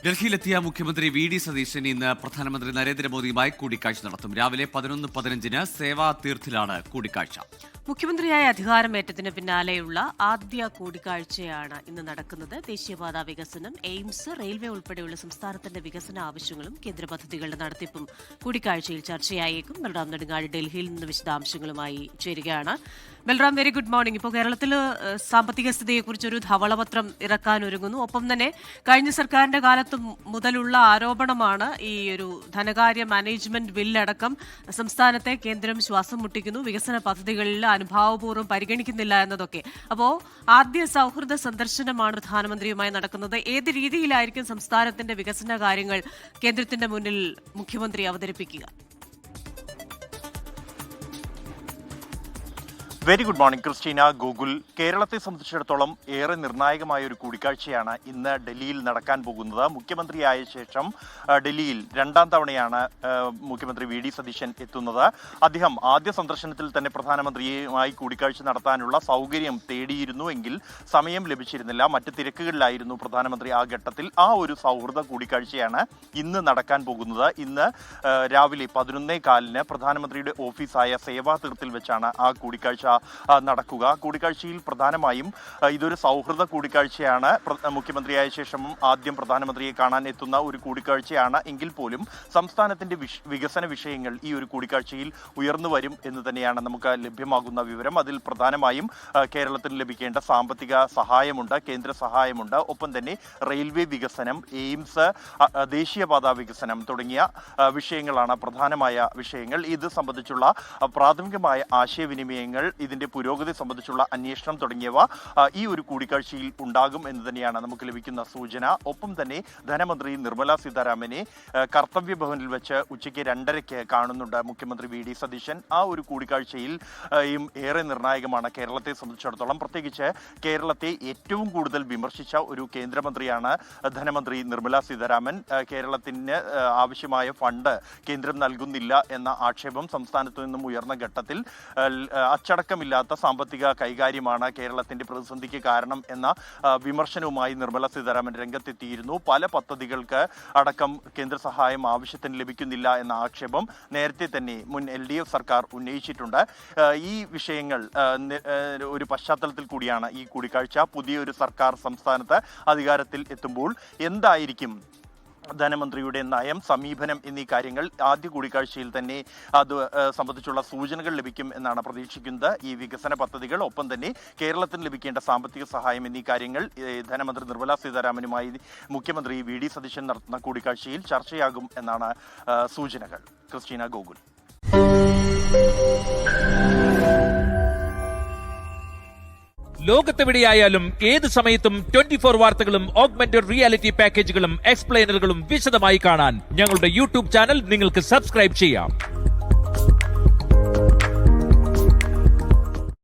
ഡൽഹിയിലെത്തിയ മുഖ്യമന്ത്രി വി.ഡി. സതീശൻ ഇന്ന് പ്രധാനമന്ത്രി നരേന്ദ്രമോദിയുമായി കൂടിക്കാഴ്ച നടത്തും. രാവിലെ 11:15 സേവാ തീർത്ഥിലാണ് കൂടിക്കാഴ്ച. മുഖ്യമന്ത്രിയായ അധികാരമേറ്റതിന് പിന്നാലെയുള്ള ആദ്യ കൂടിക്കാഴ്ചയാണ് ഇന്ന് നടക്കുന്നത്. ദേശീയപാതാ വികസനം, എയിംസ്, റെയിൽവേ ഉൾപ്പെടെയുള്ള സംസ്ഥാനത്തിന്റെ വികസന ആവശ്യങ്ങളും കേന്ദ്ര പദ്ധതികളുടെ നടത്തിപ്പും കൂടിക്കാഴ്ചയിൽ ചർച്ചയായേക്കും. ബൽറാം നെടുങ്ങാടി ഡൽഹിയിൽ നിന്ന് വിശദാംശങ്ങളുമായി ചേരുകയാണ്. Balram, very good morning. ഇപ്പോൾ കേരളത്തിൽ സാമ്പത്തിക സ്ഥിതിയെക്കുറിച്ചൊരു ധവളപത്രം ഇറക്കാനൊരുങ്ങുന്നു. ഒപ്പം തന്നെ കഴിഞ്ഞ സർക്കാരിന്റെ കാലത്ത് മുതലുള്ള ആരോപണമാണ് ഈ ഒരു ധനകാര്യ മാനേജ്മെന്റ് ബില്ലടക്കം സംസ്ഥാനത്തെ കേന്ദ്രം ശ്വാസം മുട്ടിക്കുന്നു, വികസന പദ്ധതികളിൽ അനുഭാവപൂർവ്വം പരിഗണിക്കുന്നില്ല എന്നതൊക്കെ. അപ്പോൾ ആദ്യ സൗഹൃദ സന്ദർശനമാണ് പ്രധാനമന്ത്രിയുമായി നടക്കുന്നത്. ഏത് രീതിയിലായിരിക്കും സംസ്ഥാനത്തിന്റെ വികസന കാര്യങ്ങൾ കേന്ദ്രത്തിന്റെ മുന്നിൽ മുഖ്യമന്ത്രി അവതരിപ്പിക്കുക? Very good morning Christina, Google. കേരളത്തെ സംബന്ധിച്ചിടത്തോളം ഏറെ നിർണായകമായ ഒരു കൂടിക്കാഴ്ചയാണ് ഇന്ന് ഡൽഹിയിൽ നടക്കാൻ പോകുന്നത്. മുഖ്യമന്ത്രിയായ ശേഷം ഡൽഹിയിൽ രണ്ടാം തവണയാണ് മുഖ്യമന്ത്രി വി.ഡി. സതീശൻ എത്തുന്നത്. അദ്ദേഹം ആദ്യ സന്ദർശനത്തിൽ തന്നെ പ്രധാനമന്ത്രിയുമായി കൂടിക്കാഴ്ച നടത്താനുള്ള സൗകര്യം തേടിയിരുന്നു എങ്കിൽ സമയം ലഭിച്ചിരുന്നില്ല. മറ്റ് തിരക്കുകളിലായിരുന്നു പ്രധാനമന്ത്രി ആ ഘട്ടത്തിൽ. ആ ഒരു സൗഹൃദ കൂടിക്കാഴ്ചയാണ് ഇന്ന് നടക്കാൻ പോകുന്നത്. ഇന്ന് രാവിലെ 11:15 പ്രധാനമന്ത്രിയുടെ ഓഫീസായ സേവാ തീർത്ഥിൽ വെച്ചാണ് ആ കൂടിക്കാഴ്ച നടക്കുക. കൂടിക്കാഴ്ചയിൽ പ്രധാനമായും ഇതൊരു സൗഹൃദ കൂടിക്കാഴ്ചയാണ്. മുഖ്യമന്ത്രിയായ ശേഷം ആദ്യം പ്രധാനമന്ത്രിയെ കാണാൻ എത്തുന്ന ഒരു കൂടിക്കാഴ്ചയാണ് എങ്കിൽ പോലും സംസ്ഥാനത്തിന്റെ വികസന വിഷയങ്ങൾ ഈ ഒരു കൂടിക്കാഴ്ചയിൽ ഉയർന്നു വരും എന്ന് തന്നെയാണ് നമുക്ക് ലഭ്യമാകുന്ന വിവരം. അതിൽ പ്രധാനമായും കേരളത്തിന് ലഭിക്കേണ്ട സാമ്പത്തിക സഹായമുണ്ട്, കേന്ദ്ര സഹായമുണ്ട്. ഒപ്പം തന്നെ റെയിൽവേ വികസനം, എയിംസ്, ദേശീയപാതാ വികസനം തുടങ്ങിയ വിഷയങ്ങളാണ് പ്രധാനമായ വിഷയങ്ങൾ. ഇത് സംബന്ധിച്ചുള്ള പ്രാഥമികമായ ആശയവിനിമയങ്ങൾ, ഇതിന്റെ പുരോഗതി സംബന്ധിച്ചുള്ള അന്വേഷണം തുടങ്ങിയവ ഈ ഒരു കൂടിക്കാഴ്ചയിൽ ഉണ്ടാകും എന്ന് തന്നെയാണ് നമുക്ക് ലഭിക്കുന്ന സൂചന. ഒപ്പം തന്നെ ധനമന്ത്രി നിർമ്മല സീതാരാമനെ കർത്തവ്യ ഭവനിൽ വെച്ച് ഉച്ചയ്ക്ക് 2:30 കാണുന്നുണ്ട് മുഖ്യമന്ത്രി വി.ഡി. സതീശൻ. ആ ഒരു കൂടിക്കാഴ്ചയിൽ ഏറെ നിർണായകമാണ് കേരളത്തെ സംബന്ധിച്ചിടത്തോളം. പ്രത്യേകിച്ച് കേരളത്തെ ഏറ്റവും കൂടുതൽ വിമർശിച്ച ഒരു കേന്ദ്രമന്ത്രിയാണ് ധനമന്ത്രി നിർമ്മല സീതാരാമൻ. കേരളത്തിന് ആവശ്യമായ ഫണ്ട് കേന്ദ്രം നൽകുന്നില്ല എന്ന ആക്ഷേപം സംസ്ഥാനത്തു നിന്നും ഉയർന്ന ഘട്ടത്തിൽ അച്ചടക്കമില്ലാത്ത സാമ്പത്തിക കൈകാര്യമാണ് കേരളത്തിന്റെ പ്രതിസന്ധിക്ക് കാരണം എന്ന വിമർശനവുമായി നിർമ്മല സീതാരാമൻ രംഗത്തെത്തിയിരുന്നു. പല പദ്ധതികൾക്ക് അടക്കം കേന്ദ്ര സഹായം ആവശ്യത്തിന് ലഭിക്കുന്നില്ല എന്ന ആക്ഷേപം നേരത്തെ തന്നെ മുൻ LDF സർക്കാർ ഉന്നയിച്ചിട്ടുണ്ട്. ഈ വിഷയങ്ങൾ ഒരു പശ്ചാത്തലത്തിൽ കൂടിയാണ് ഈ കൂടിക്കാഴ്ച. പുതിയൊരു സർക്കാർ സംസ്ഥാനത്ത് അധികാരത്തിൽ എത്തുമ്പോൾ എന്തായിരിക്കും ധനമന്ത്രിയുടെ നയം, സമീപനം എന്നീ കാര്യങ്ങൾ ആദ്യ കൂടിക്കാഴ്ചയിൽ തന്നെ അത് സംബന്ധിച്ചുള്ള സൂചനകൾ ലഭിക്കും എന്നാണ് പ്രതീക്ഷിക്കുന്നത്. ഈ വികസന പദ്ധതികൾ, ഒപ്പം തന്നെ കേരളത്തിന് ലഭിക്കേണ്ട സാമ്പത്തിക സഹായം എന്നീ കാര്യങ്ങൾ ധനമന്ത്രി നിർമ്മല സീതാരാമനുമായി മുഖ്യമന്ത്രി വി.ഡി. സതീശൻ നടത്തുന്ന കൂടിക്കാഴ്ചയിൽ ചർച്ചയാകും എന്നാണ് സൂചനകൾ. ക്രിസ്റ്റീന, ഗോകുൽ. ലോകത്തെവിടെയായാലും ഏത് സമയത്തും 24 വാർത്തകളും ഓഗ്മെന്റഡ് റിയാലിറ്റി പാക്കേജുകളും എക്സ്പ്ലെയിനറുകളും വിശദമായി കാണാൻ ഞങ്ങളുടെ യൂട്യൂബ് ചാനൽ നിങ്ങൾക്ക് സബ്സ്ക്രൈബ് ചെയ്യാം.